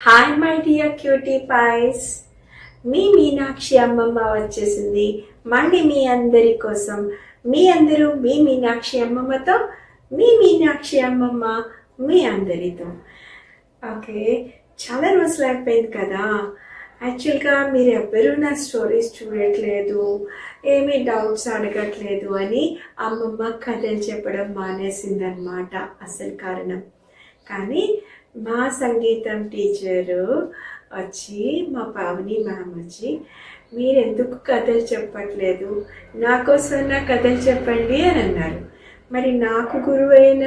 Hi my dear cutie pies, మీ మీనాక్షి అమ్మమ్మ వచ్చేసింది మళ్ళీ మీ అందరి కోసం. మీ అందరూ మీ మీనాక్షి అమ్మమ్మతో, మీ మీనాక్షి అమ్మమ్మ మీ అందరితో. ఓకే, చాలా రోజులు అయిపోయింది కదా. యాక్చువల్గా మీరు ఎవ్వరూ నా స్టోరీస్ చూడట్లేదు, ఏమీ డౌట్స్ అడగట్లేదు అని అమ్మమ్మ కథలు చెప్పడం మానేసిందనమాట అసలు కారణం. కానీ మా సంగీతం టీచరు వచ్చి, మా పావని మ్యామ్ వచ్చి, మీరు ఎందుకు కథలు చెప్పట్లేదు, నా కోసమైనా కథలు చెప్పండి అని అన్నారు. మరి నాకు గురువు అయిన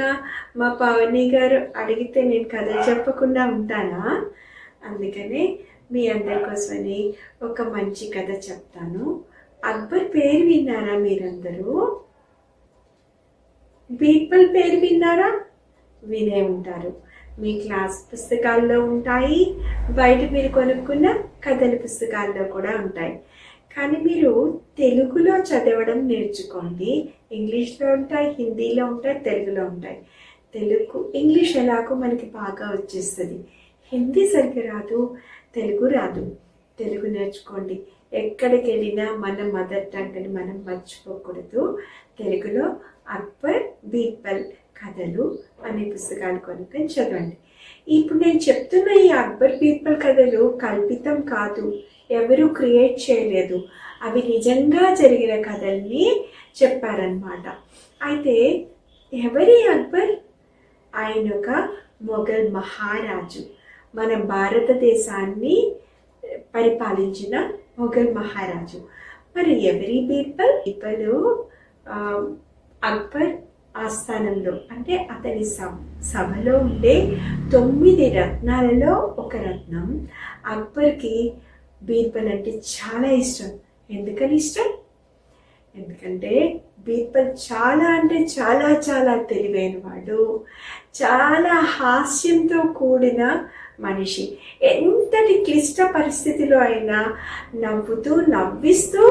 మా పావని గారు అడిగితే నేను కథలు చెప్పకుండా ఉంటానా? అందుకనే మీ అందరి కోసమని ఒక మంచి కథ చెప్తాను. అక్బర్ పేరు విన్నారా మీరందరూ? బీర్బల్ పేరు విన్నారా? వినే ఉంటారు. మీ క్లాస్ పుస్తకాల్లో ఉంటాయి, బయట మీరు కొనుక్కున్న కథల పుస్తకాల్లో కూడా ఉంటాయి. కానీ మీరు తెలుగులో చదవడం నేర్చుకోండి. ఇంగ్లీష్లో ఉంటాయి, హిందీలో ఉంటాయి, తెలుగులో ఉంటాయి. ఇంగ్లీష్ ఎలాగో మనకి బాగా వచ్చేస్తుంది. హిందీ సరిగ్గా రాదు, తెలుగు రాదు. తెలుగు నేర్చుకోండి. ఎక్కడికి వెళ్ళినా మన మదర్ టంగ్ని మనం మర్చిపోకూడదు. తెలుగులో అక్బర్, బీర్బల్ కథలు అనే పుస్తకాలు కొనుక్కొని చదవండి. ఇప్పుడు నేను చెప్తున్న ఈ అక్బర్, బీర్బల్ కథలు కల్పితం కాదు, ఎవరు క్రియేట్ చేయలేదు. అవి నిజంగా జరిగిన కథల్ని చెప్పారనమాట. అయితే ఎవరి అక్బర్? ఆయన ఒక మొఘల్ మహారాజు, మన భారతదేశాన్ని పరిపాలించిన మొఘల్ మహారాజు. మరి ఎవరి బీర్బల్? బీర్బల్ అక్బర్ ఆస్థానంలో, అంటే అతని సభలో ఉండే 9 రత్నాలలో ఒక రత్నం. అక్బర్కి బీర్బల్ అంటే చాలా ఇష్టం. ఎందుకని ఇష్టం? ఎందుకంటే బీర్బల్ చాలా అంటే చాలా చాలా తెలివైన వాడు, చాలా హాస్యంతో కూడిన మనిషి. ఎంతటి క్లిష్ట పరిస్థితిలో అయినా నవ్వుతూ నవ్విస్తూ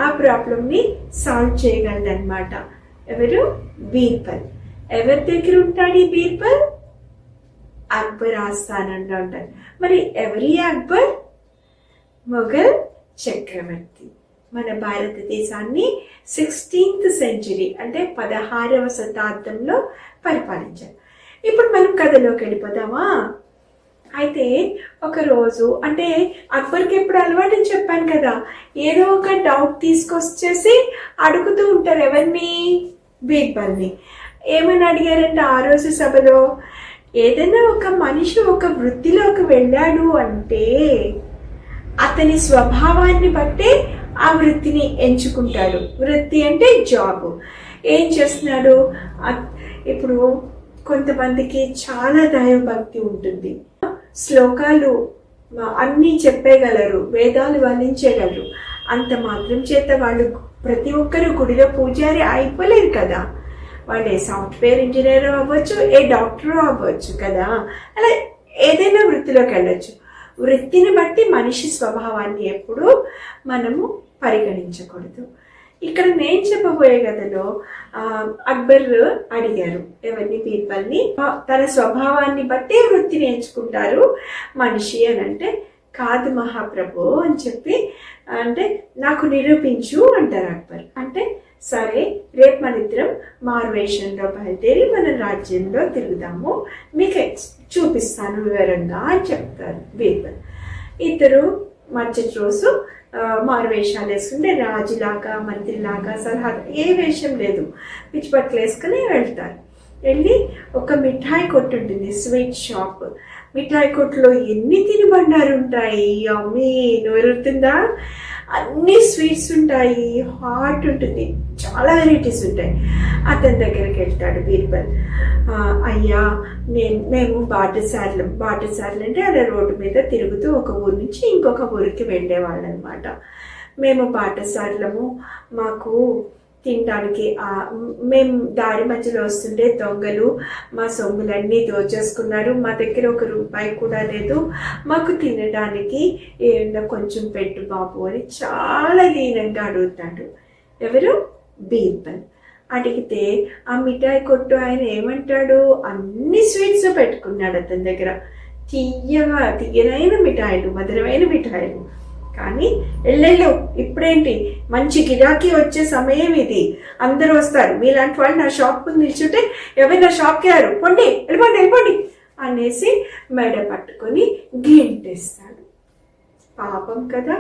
ఆ ప్రాబ్లంని సాల్వ్ చేయగలదన్నమాట. ఎవరు? బీర్బల్. ఎవరి దగ్గర ఉంటాడు ఈ బీర్బల్? అక్బర్ ఆస్థానంలో ఉంటాడు. మరి ఎవరి అక్బర్? మొఘల్ చక్రవర్తి. మన భారతదేశాన్ని 16th సెంచరీ అంటే 16వ శతాబ్దంలో పరిపాలించారు. ఇప్పుడు మనం కథలోకి వెళ్ళిపోదామా? అయితే ఒకరోజు, అంటే అక్బర్కి ఎప్పుడు అలవాటు అని చెప్పాను కదా, ఏదో ఒక డౌట్ తీసుకొచ్చేసి అడుగుతూ ఉంటారు. ఎవరిని? బీర్బల్ని. ఏమని అడిగారంటే ఆ రోజు సభలో, ఏదైనా ఒక మనిషి ఒక వృత్తిలోకి వెళ్ళాడు అంటే అతని స్వభావాన్ని బట్టే ఆ వృత్తిని ఎంచుకుంటాడు. వృత్తి అంటే జాబ్. ఏం చేస్తున్నాడు? ఇప్పుడు కొంతమందికి చాలా దైవభక్తి ఉంటుంది, శ్లోకాలు అన్నీ చెప్పేయగలరు, వేదాలు వర్ణించగలరు. అంత మాత్రం చేత వాళ్ళు ప్రతి ఒక్కరు గుడిలో పూజారి అయిపోలేరు కదా. వాళ్ళు ఏ సాఫ్ట్వేర్ ఇంజనీర్ అవ్వచ్చు, ఏ డాక్టర్ అవ్వచ్చు కదా. అలా ఏదైనా వృత్తిలోకి వెళ్ళచ్చు. వృత్తిని బట్టి మనిషి స్వభావాన్ని ఎప్పుడూ మనము పరిగణించకూడదు. ఇక్కడ నేను చెప్పబోయే కథలో అక్బర్ అడిగారు ఎవరిని? బీర్బల్ని. తన స్వభావాన్ని బట్టి వృత్తిని ఎంచుకుంటారు మనిషి అని అంటే, కాదు మహాప్రభు అని చెప్పి, అంటే నాకు నిరూపించు అంటారు అక్బర్. అంటే సరే, రేపు మన ఇద్దరం మారువేషంలో బయలుదేరి మన రాజ్యంలో తిరుగుదాము, మీకు చూపిస్తాను వివరంగా అని చెప్తారు బీర్బల్. ఇద్దరు మరుసటి రోజు మారువేషాలు వేసుకుంటే రాజులాగా, మంత్రిలాగా, సలహా ఏ వేషం లేదు, పిచ్చి బట్టలు వేసుకుని వెళ్తారు. వెళ్ళి ఒక మిఠాయి కొట్టు ఉంటుంది, స్వీట్ షాప్. మిఠాయి కొట్టులో ఎన్ని తినుబండారు ఉంటాయి, అమ్మి నోరుతుందా? అన్ని స్వీట్స్ ఉంటాయి, హాట్ ఉంటుంది, చాలా వెరైటీస్ ఉంటాయి. అతని దగ్గరికి వెళ్తాడు బీర్బల్. అయ్యా, మేము బాటసార్లు అంటే అలా రోడ్డు మీద తిరుగుతూ ఒక ఊరు నుంచి ఇంకొక ఊరికి వెళ్ళేవాళ్ళు అనమాట. మేము బాటసార్లము, మాకు తినడానికి మేము దారి మధ్యలో వస్తుంటే దొంగలు మా సొమ్ములన్నీ దోచేసుకున్నారు, మా దగ్గర 1 రూపాయి కూడా లేదు, మాకు తినడానికి ఏమన్నా కొంచెం పెట్టు బాబు అని చాలా దీనంగా అడుగుతాడు. ఎవరు? బీర్బల్. అడిగితే ఆ మిఠాయి కొట్టు ఆయన ఏమంటాడు? అన్ని స్వీట్స్ పెట్టుకున్నాడు అతని దగ్గర. తీయనైన మిఠాయిలు, మధురమైన మిఠాయిలు. కానీ ఎల్లెళ్ళు ఇప్పుడేంటి మంచి గిరాకీ వచ్చే సమయం ఇది, అందరూ వస్తారు. మీలాంటి వాళ్ళు నా షాప్ ముందు నిల్చుంటే ఎవరు నా షాప్కి రారు, పొండి వెళ్ళిపోండి వెళ్ళిపోండి అనేసి మెడ పట్టుకొని గెంటేస్తాడు. పాపం కదా.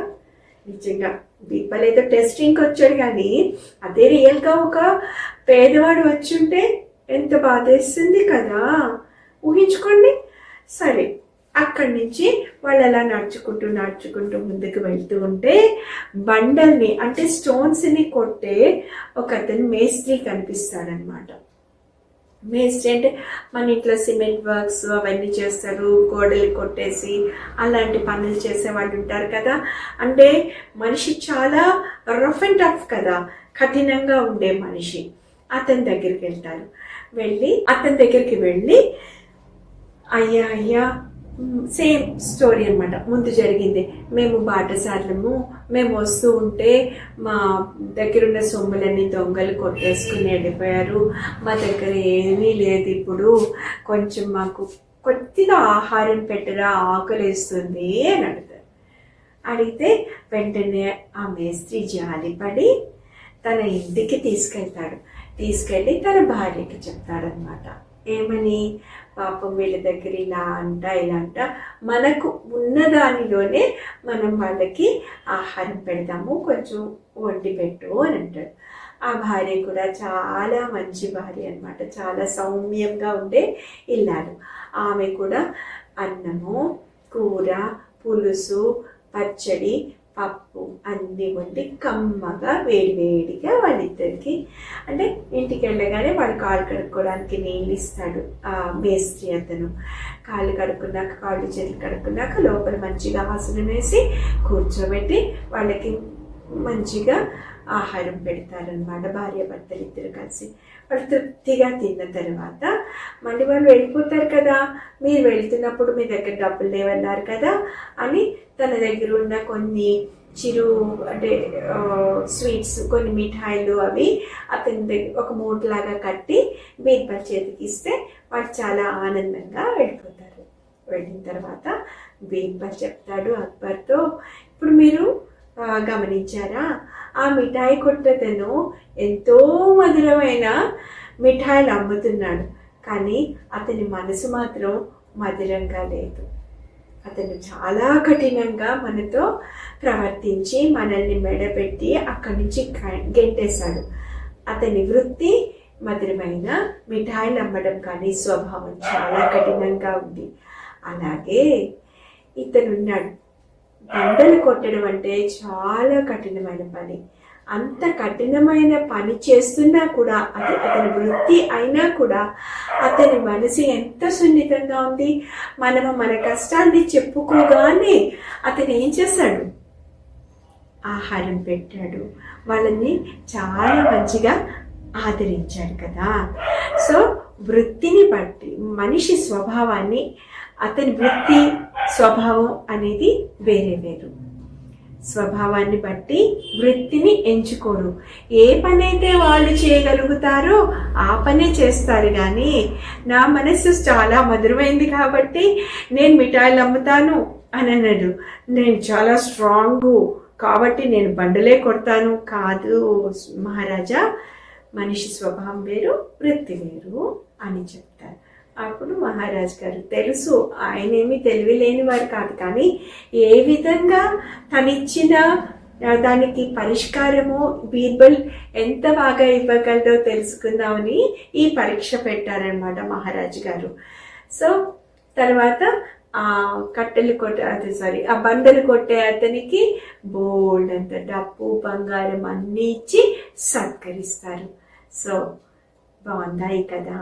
నిజంగా బీర్బల్ ఏదో టెస్టింగ్కి వచ్చాడు, కానీ అదే రియల్గా ఒక పేదవాడు వచ్చుంటే ఎంత బాధేస్తుంది కదా, ఊహించుకోండి. సరే, అక్కడి నుంచి వాళ్ళు అలా నడుచుకుంటూ ముందుకు వెళ్తూ ఉంటే బండల్ని అంటే స్టోన్స్ని కొట్టే ఒక అతను మేస్త్రి కనిపిస్తాడనమాట. మేస్త్రి అంటే మన ఇంట్లో సిమెంట్ వర్క్స్ అవన్నీ చేస్తారు, గోడలు కొట్టేసి అలాంటి పనులు చేసే వాళ్ళు ఉంటారు కదా. అంటే మనిషి చాలా రఫ్ అండ్ టఫ్ కదా, కఠినంగా ఉండే మనిషి. అతని దగ్గరికి వెళ్తారు. అతని దగ్గరికి వెళ్ళి అయ్యా సేమ్ స్టోరీ అనమాట, ముందు జరిగింది. మేము బాటసార్లము, మేము వస్తూ ఉంటే మా దగ్గరున్న సొమ్ములన్నీ దొంగలు కొట్టేసుకుని వెళ్ళిపోయారు. మా దగ్గర ఏమీ లేదు, ఇప్పుడు కొంచెం మాకు కొద్దిగా ఆహారం పెట్టరా, ఆకలిస్తుంది అని అడిగితే వెంటనే ఆ మేస్త్రి జాలిపడి తన ఇంటికి తీసుకెళ్ళి తన భార్యకి చెప్తాడనమాట. ఏమని, పాపం వీళ్ళ దగ్గర ఇలా అంట మనకు ఉన్నదానిలోనే మనం వాళ్ళకి ఆహారం పెడతాము, కొంచెం వండి పెట్టు అని అంటాడు. ఆ భార్య కూడా చాలా మంచి భార్య అనమాట, చాలా సౌమ్యంగా ఉండే ఇల్లాలు. ఆమె కూడా అన్నము, కూర, పులుసు, పచ్చడి, పప్పు అన్నీ వండి కమ్మగా వేడివేడిగా వాళ్ళిద్దరికి, అంటే ఇంటికి వెళ్ళగానే వాడు కాళ్ళు కడుక్కోవడానికి నీళ్ళు ఇస్తాడు ఆ మేస్త్రి అతను. కాళ్ళు చేతులు కడుక్కున్నాక లోపల మంచిగా ఆసనం వేసి కూర్చోబెట్టి వాళ్ళకి మంచిగా ఆహారం పెడతారనమాట. భార్య భర్తలు ఇద్దరు కలిసి వాళ్ళు తృప్తిగా తిన్న తర్వాత మళ్ళీ వాళ్ళు వెళ్ళిపోతారు కదా. మీరు వెళ్తున్నప్పుడు మీ దగ్గర డబ్బులు లేవన్నారు కదా అని తన దగ్గర ఉన్న కొన్ని అంటే స్వీట్స్, కొన్ని మిఠాయిలు అవి అతని దగ్గర ఒక మూటలాగా కట్టి బీర్బల్ చేతికి ఇస్తే వాళ్ళు చాలా ఆనందంగా వెళ్ళిపోతారు. వెళ్ళిన తర్వాత బీర్బల్ చెప్తాడు అక్బర్తో, ఇప్పుడు మీరు గమనించారా, ఆ మిఠాయి కొట్టతను ఎంతో మధురమైన మిఠాయిలు అమ్ముతున్నాడు, కానీ అతని మనసు మాత్రం మధురంగా లేదు. అతను చాలా కఠినంగా మనతో ప్రవర్తించి మనల్ని మెడపెట్టి అక్కడి నుంచి గెంటేశాడు. అతని వృత్తి మధురమైన మిఠాయిలు అమ్మడం, కానీ స్వభావం చాలా కఠినంగా ఉంది. అలాగే ఇతనున్నాడు, బండలు కొట్టడం అంటే చాలా కఠినమైన పని. అంత కఠినమైన పని చేస్తున్నా కూడా, అది అతని వృత్తి అయినా కూడా అతని మనసు ఎంత సున్నితంగా ఉంది. మనము మన కష్టాన్ని చెప్పుకోగానే అతను ఏం చేశాడు, ఆహారం పెట్టాడు, వాళ్ళని చాలా మంచిగా ఆదరించాడు కదా. సో వృత్తిని బట్టి మనిషి స్వభావాన్ని, అతని వృత్తి స్వభావం అనేది వేరే వేరు. స్వభావాన్ని బట్టి వృత్తిని ఎంచుకోరు. ఏ పని అయితే వాళ్ళు చేయగలుగుతారో ఆ పనే చేస్తారు. కానీ నా మనసు చాలా మధురమైంది కాబట్టి నేను మిఠాయిలు అమ్ముతాను అని అన్నాడు. నేను చాలా స్ట్రాంగు కాబట్టి నేను బండలే కొడతాను కాదు మహారాజా, మనిషి స్వభావం వేరు, వృత్తి వేరు అని చెప్తారు. అప్పుడు మహారాజ్ గారు తెలుసు, ఆయనేమి తెలివి లేని వారు కాదు, కానీ ఏ విధంగా తనిచ్చిన దానికి పరిష్కారము బీర్బల్ ఎంత బాగా ఇవ్వగలదో తెలుసుకుందామని ఈ పరీక్ష పెట్టారనమాట మహారాజు గారు. సో తర్వాత ఆ బండలు కొట్టే అతనికి బోల్డ్ అంత డబ్బు, బంగారం అన్నీ ఇచ్చి సత్కరిస్తారు. సో బాగుందాయి కదా.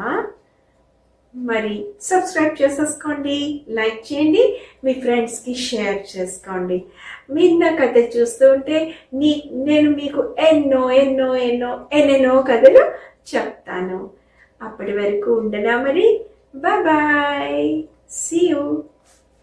మరి సబ్స్క్రైబ్ చేసేసుకోండి, లైక్ చేయండి, మీ ఫ్రెండ్స్కి షేర్ చేసుకోండి. మీరు నా కథ చూస్తూ ఉంటే నేను మీకు ఎన్నెన్నో కథలు చెప్తాను. అప్పటి వరకు ఉండనా మరి. Bye, see you.